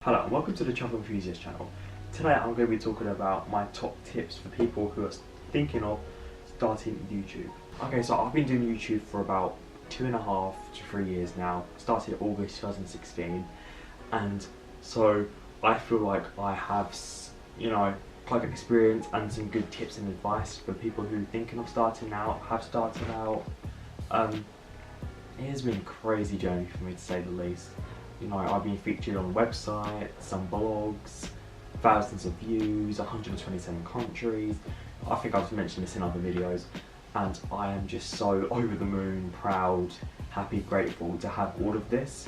Hello and welcome to the Travel Enthusiast channel. Today I'm going to be talking about my top tips for people who are thinking of starting YouTube. Okay, so I've been doing YouTube for about 2.5 to 3 years now. Started August 2016, and so I feel like I have, quite good experience and some good tips and advice for people who are thinking of starting out, have started out. It has been a crazy journey for me, to say the least. I've been featured on websites, some blogs, thousands of views, 127 countries. I think I've mentioned this in other videos, and I am just so over the moon, proud, happy, grateful to have all of this.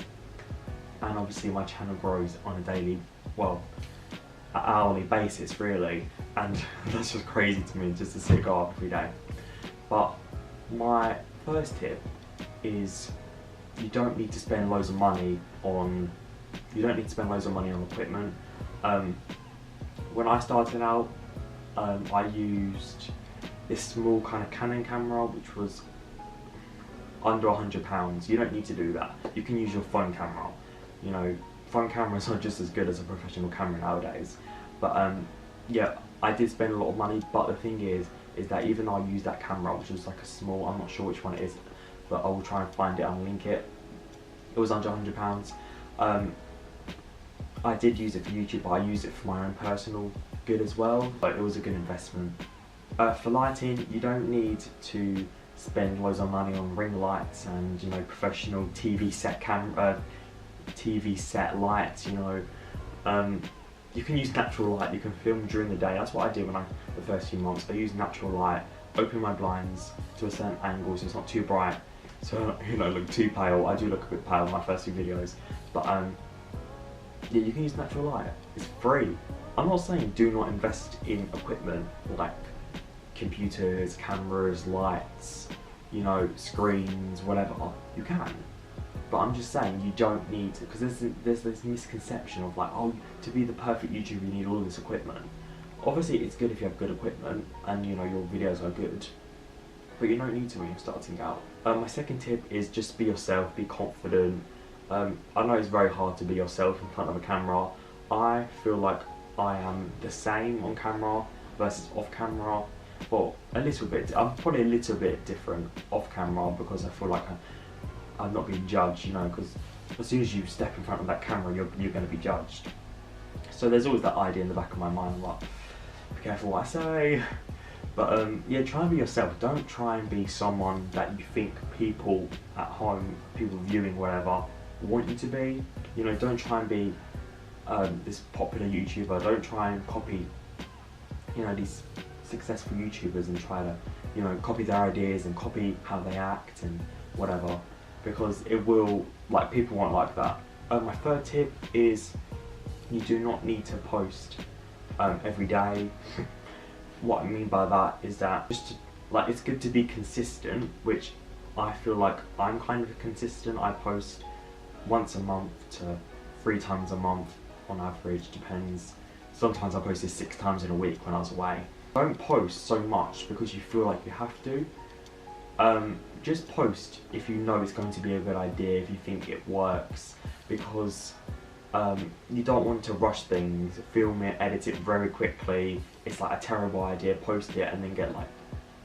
And obviously my channel grows on a daily, hourly basis really, and that's just crazy to me just to see it go up every day. But my first tip is you don't need to spend loads of money on equipment. When I started out, I used this small kind of Canon camera which was under £100. You don't need to do that. You can use your phone camera. Phone cameras are just as good as a professional camera nowadays. But yeah, I did spend a lot of money, but the thing is that even though I used that camera, which was like a small, I'm not sure which one it is, but I will try and find it and link it. It was under £100. I did use it for YouTube, but I used it for my own personal good as well, but it was a good investment. For lighting, you don't need to spend loads of money on ring lights and professional TV set lights. You can use natural light. You can film during the day. That's what I did the first few months. I used natural light, open my blinds to a certain angle so it's not too bright, so look too pale. I do look a bit pale in my first few videos, but yeah, you can use natural light. It's free. I'm not saying do not invest in equipment like computers, cameras, lights, screens, whatever. You can, but I'm just saying you don't need to, because there's this misconception of like, oh, to be the perfect YouTuber you need all this equipment. Obviously it's good if you have good equipment and your videos are good, but you don't need to when you're starting out. My second tip is just be yourself, be confident. I know it's very hard to be yourself in front of a camera. I feel like I am the same on camera versus off camera, but a little bit. I'm probably a little bit different off camera because I feel like I'm not being judged, because as soon as you step in front of that camera, you're going to be judged. So there's always that idea in the back of my mind, like, be careful what I say. But yeah, try and be yourself. Don't try and be someone that you think people at home, people viewing, whatever, want you to be. Don't try and be this popular YouTuber. Don't try and copy, these successful YouTubers and try to, copy their ideas and copy how they act and whatever, because it will, people won't like that. My third tip is you do not need to post every day. What I mean by that is that it's good to be consistent, which I feel like I'm kind of consistent. I post once a month to 3 times a month on average, depends. Sometimes I posted 6 times in a week when I was away. Don't post so much because you feel like you have to. Just post if you know it's going to be a good idea, if you think it works, because you don't want to rush things, film it, edit it very quickly. It's like a terrible idea, post it and then get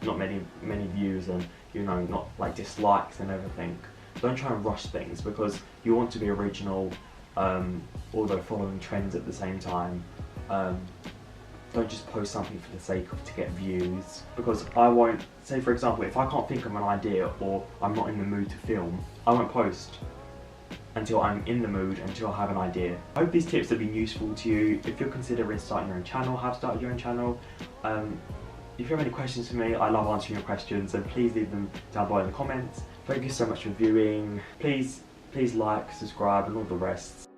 not many views and not dislikes and everything. Don't try and rush things because you want to be original, although following trends at the same time. Don't just post something for the sake of to get views, because I won't, say for example, if I can't think of an idea or I'm not in the mood to film, I won't post until I'm in the mood, until I have an idea. I hope these tips have been useful to you. If you're considering starting your own channel, have started your own channel. If you have any questions for me, I love answering your questions, so please leave them down below in the comments. Thank you so much for viewing. Please like, subscribe and all the rest.